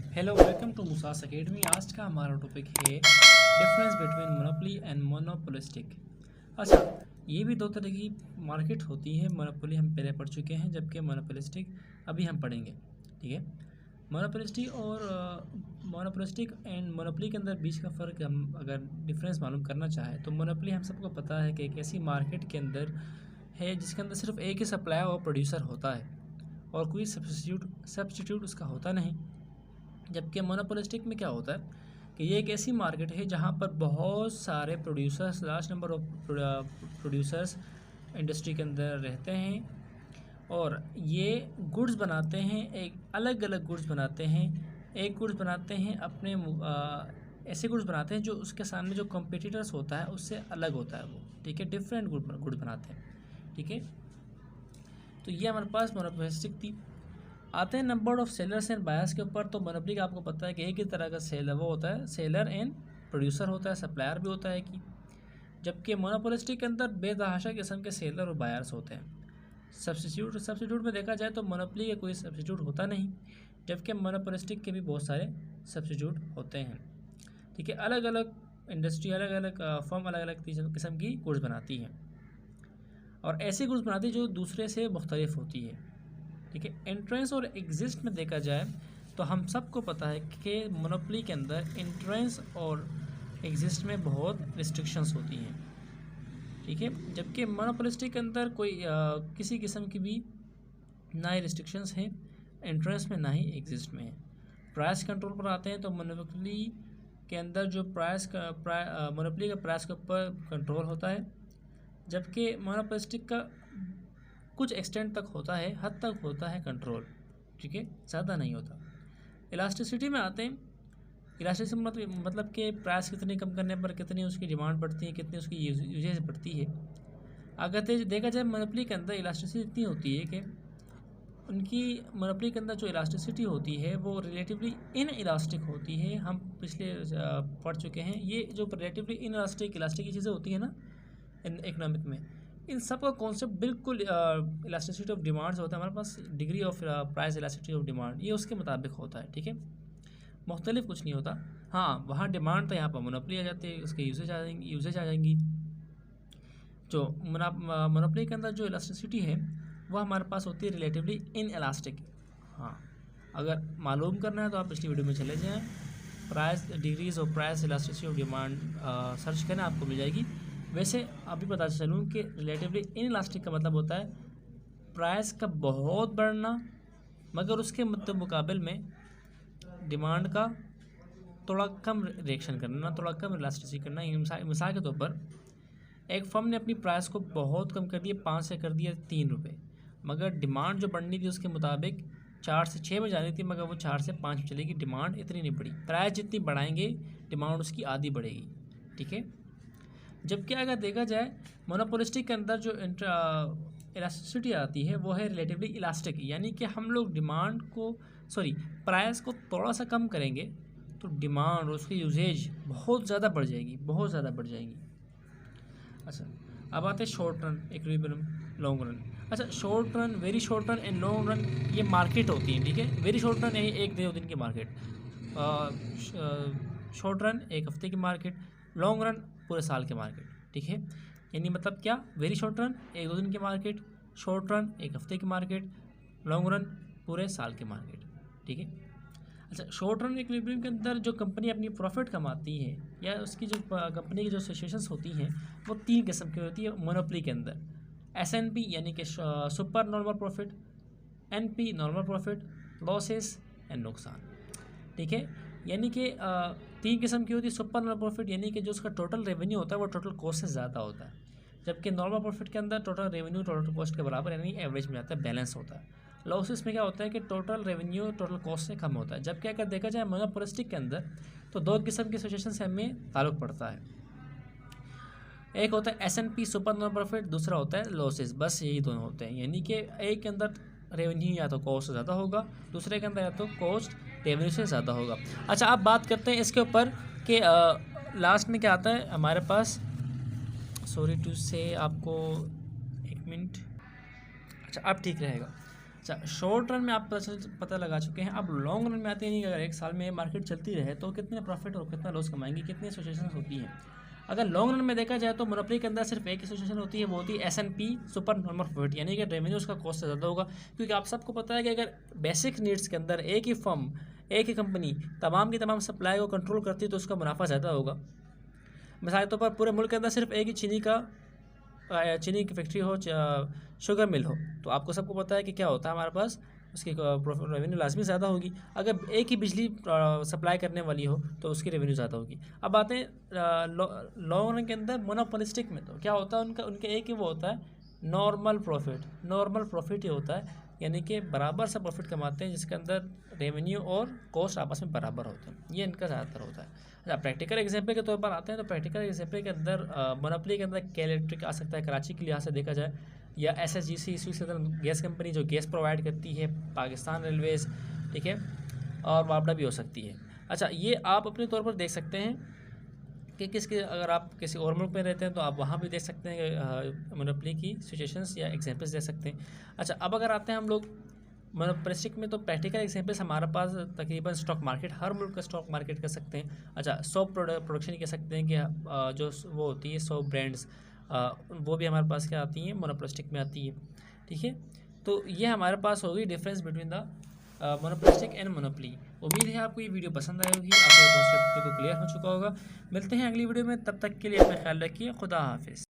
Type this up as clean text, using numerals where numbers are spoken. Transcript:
Hello, welcome to मुसास academy. आज का हमारा टॉपिक है difference between monopoly and monopolistic. अच्छा, ये भी दो तरह की मार्केट होती है। मोनोपोली हम पहले पढ़ चुके हैं, जबकि मोनोपोलिस्टिक अभी हम पढ़ेंगे। ठीक है, मोनोपोलिस्टिक एंड मोनोपोली के अंदर बीच का फ़र्क हम अगर डिफरेंस मालूम करना चाहें तो मोनोपोली हम सबको पता है कि एक ऐसी मार्केट के अंदर है जिसके अंदर सिर्फ एक ही सप्लायर और प्रोड्यूसर होता है और कोई सब्स्टिट्यूट उसका होता नहीं। जबकि मोनोपोलिस्टिक में क्या होता है कि ये एक ऐसी मार्केट है जहाँ पर बहुत सारे producers, large number of producers industry के अंदर रहते हैं और ये गुड्स बनाते हैं, एक अलग अलग गुड्स बनाते हैं। एक गुड्स बनाते हैं अपने ऐसे गुड्स बनाते हैं जो उसके सामने जो कॉम्पिटिटर्स होता है उससे अलग होता है वो। ठीक है, डिफरेंट गुड्स बनाते हैं। ठीक है, तो ये हमारे पास मोनोपोलिस्टिक थी। आते हैं number of sellers and buyers के ऊपर। तो मोनोपोली का आपको पता है कि एक ही तरह का सेल है, वो होता है सेलर एंड प्रोड्यूसर होता है, सप्लायर भी होता है कि। जबकि मोनोपोलिस्टिक के अंदर बेतहाशा किस्म के सेलर और बायर्स होते हैं। सब्स्टिट्यूट में देखा जाए तो मोनोपोली का कोई सब्स्टिट्यूट होता नहीं, जबकि मोनोपोलिस्टिक के भी बहुत सारे सब्स्टिट्यूट होते हैं। ठीक है, अलग अलग इंडस्ट्री, अलग अलग फर्म अलग अलग किस्म की गुड्स बनाती हैं और ऐसी गुड्स बनाती है जो दूसरे से मुख्तलिफ होती है। ठीक है, एंट्रेंस और एग्जिस्ट में देखा जाए तो हम सबको पता है कि मोनोपोली के अंदर एंट्रेंस और एग्जिस्ट में बहुत रिस्ट्रिक्शंस होती हैं। ठीक है, जबकि मोनोपोलिस्टिक के अंदर कोई किसी किस्म की भी ना ही रिस्ट्रिक्शंस हैं एंट्रेंस में, ना ही एग्जिस्ट में है। प्राइस कंट्रोल पर आते हैं तो मोनोपोली के अंदर जो मोनोपोली का प्राइस के ऊपर कंट्रोल होता है, जबकि मोनोपोलिस्टिक का कुछ एक्सटेंट तक होता है, हद तक होता है कंट्रोल। ठीक है, ज़्यादा नहीं होता। इलास्टिसिटी में आते हैं। इलास्टिसिटी मतलब कि प्राइस कितनी कम करने पर कितनी उसकी डिमांड बढ़ती है, कितनी उसकी यूजेज बढ़ती है। अगर देखा जाए मोनोपोली के अंदर इलास्टिसिटी इतनी होती है कि उनकी मोनोपोली के अंदर जो इलास्टिसिटी होती है वो रिलेटिवली इन इलास्टिक होती है। हम पिछले पढ़ चुके हैं ये जो रिलेटिवली इन इलास्टिक की चीज़ें होती है ना इकोनॉमिक में, इन सब का कॉन्सेप्ट बिल्कुल इलास्टिसिटी ऑफ डिमांड्स होता है हमारे पास। Degree of price elasticity of demand ये उसके मुताबिक होता है। ठीक है, मुख्तलिफ कुछ नहीं होता। हाँ, वहाँ डिमांड तो यहाँ पर मोनोपोली आ जाती है, उसके यूजेज आ जाएंगी। जो मोनोपोली के अंदर जो इलास्टिसिटी है वह हमारे पास होती है रिलेटिवली इन इलास्टिक। हाँ, अगर मालूम करना है तो आप पिछली वीडियो में चले जाएँ, price degrees of price elasticity of demand search करें, आपको मिल जाएगी। वैसे अभी पता चलूँ कि रिलेटिवली इन इलास्टिक का मतलब होता है प्राइस का बहुत बढ़ना मगर उसके मुकाबले में डिमांड का थोड़ा कम रिएक्शन करना, थोड़ा कम इलास्टिसिटी करना। मिसाल के तौर पर एक फर्म ने अपनी प्राइस को बहुत कम कर दिया, 5 से कर दिया 3 रुपये, मगर डिमांड जो बढ़नी थी उसके मुताबिक 4 से 6 में जानी थी, मगर वो 4 से 5 में चलेगी। डिमांड इतनी नहीं बढ़ी। प्राइस जितनी बढ़ाएंगे डिमांड उसकी आधी बढ़ेगी। ठीक है, जबकि अगर देखा जाए मोनोपोलिस्टिक के अंदर जो इलास्टिसिटी आती है वो है रिलेटिवली इलास्टिक, यानी कि हम लोग प्राइस को थोड़ा सा कम करेंगे तो डिमांड और उसकी यूजेज बहुत ज़्यादा बढ़ जाएगी, बहुत ज़्यादा बढ़ जाएगी। अच्छा, अब आते हैं short run, equilibrium, long run. अच्छा, short run, very short run and long run ये मार्केट होती है। ठीक है, वेरी शॉर्ट रन यानी 1-2 दिन की मार्केट, शॉर्ट रन 1 हफ्ते की मार्केट, लॉन्ग रन पूरे साल के मार्केट। ठीक है, यानी मतलब क्या, वेरी शॉर्ट रन 1-2 दिन की मार्केट, शॉर्ट रन 1 हफ्ते की मार्केट, लॉन्ग रन पूरे साल की मार्केट। ठीक है, अच्छा, शॉर्ट रन इक्विलिब्रियम के अंदर जो कंपनी अपनी प्रॉफिट कमाती है या उसकी जो कंपनी की जो सिचुएशंस होती हैं वो 3 किस्म की होती है मोनोपोली के अंदर। SNP यानी कि super normal profit, NP normal profit, losses and नुकसान। ठीक है, यानी कि 3 किस्म की होती है। सुपर नॉर्मल प्रॉफिट यानी कि जो उसका टोटल रेवेन्यू होता है वो टोटल कॉस्ट से ज़्यादा होता है, जबकि नॉर्मल प्रॉफिट के अंदर टोटल रेवेन्यू टोटल कॉस्ट के बराबर यानी एवरेज में आता है, बैलेंस होता है। लॉसेस में क्या होता है कि टोटल रेवेन्यू टोटल कॉस्ट से कम होता है। जबकि अगर देखा जाए मोनोपोलिस्टिक के अंदर तो 2 किस्म की सिचुएशन से हमें ताल्लुक़ पड़ता है। एक होता है SNP सुपर नॉर्मल प्रॉफिट, दूसरा होता है लॉसेस। बस यही दोनों होते हैं, यानी कि एक के अंदर रेवेन्यू या तो कॉस्ट से ज़्यादा होगा, दूसरे के अंदर या तो कॉस्ट रेवेन्यू से ज़्यादा होगा। अच्छा, अब बात करते हैं इसके ऊपर कि लास्ट में क्या आता है हमारे पास। सॉरी टू से आपको 1 मिनट। अच्छा, अब ठीक रहेगा। अच्छा, शॉर्ट रन में आप पता लगा चुके हैं। अब लॉन्ग रन में आते हैं कि अगर एक साल में मार्केट चलती रहे तो कितने प्रॉफिट और कितना लॉस कमाएंगे, कितनी सिचुएशन होती हैं। अगर लॉन्ग रन में देखा जाए तो मोनोपोली के अंदर सिर्फ एक ही सिचुएशन होती है, वो होती है S&P सुपर नॉर्मल प्रॉफिट, यानी कि रेवेन्यू उसका कॉस्ट से ज़्यादा होगा। क्योंकि आप सबको पता है कि अगर बेसिक नीड्स के अंदर एक ही फर्म, एक ही कंपनी तमाम की तमाम सप्लाई को कंट्रोल करती है तो उसका मुनाफा ज़्यादा होगा। मिसाल के तौर पर पूरे मुल्क के अंदर सिर्फ एक ही चीनी की फैक्ट्री हो, शुगर मिल हो, तो आपको सबको पता है कि क्या होता है हमारे पास, उसकी रेवेन्यू लाजमी ज़्यादा होगी। अगर एक ही बिजली सप्लाई करने वाली हो तो उसकी रेवेन्यू ज़्यादा होगी। अब आते हैं लॉन्ग रन के अंदर मोनोपोलिस्टिक में, तो क्या होता है उनके एक ही वो होता है नॉर्मल प्रॉफिट ही होता है, यानी कि बराबर सा प्रॉफिट कमाते हैं जिसके अंदर रेवेन्यू और कॉस्ट आपस में बराबर होते हैं, ये इनका ज़्यादातर होता है। अच्छा, प्रैक्टिकल एग्जाम्पल के तौर पर आते हैं तो प्रैक्टिकल एग्जाम्पल के अंदर मोनोपोली के अंदर के इलेक्ट्रिक आ सकता है, कराची के लिहाज से देखा जाए, या SSGC सदर्न गैस कंपनी जो गैस प्रोवाइड करती है, पाकिस्तान रेलवेज़, ठीक है, और वापडा भी हो सकती है। अच्छा, ये आप अपने तौर पर देख सकते हैं कि किसके, अगर आप किसी और मुल्क में रहते हैं तो आप वहाँ भी देख सकते हैं कि मोनोपोली की सिचुएशंस या एग्जांपल्स दे सकते हैं। अच्छा, अब अगर आते हैं हम लोग मोनोपोलिस्टिक में, तो प्रैक्टिकल एग्जांपल्स हमारे पास तकरीबन स्टॉक मार्केट, हर मुल्क का स्टॉक मार्केट कर सकते हैं। अच्छा, सोप प्रोडक्शन कह सकते हैं कि जो वो होती है सोप ब्रांड्स, वो भी हमारे पास क्या आती हैं, मोनोपोलिस्टिक में आती है, ठीक है। तो ये हमारे पास होगी difference between the monopolistic and monopoly. उम्मीद है आपको ये वीडियो पसंद आई होगी, आपको कॉन्सेप्ट को क्लियर हो चुका होगा। मिलते हैं अगली वीडियो में, तब तक के लिए अपना ख्याल रखिए। खुदा हाफिज़।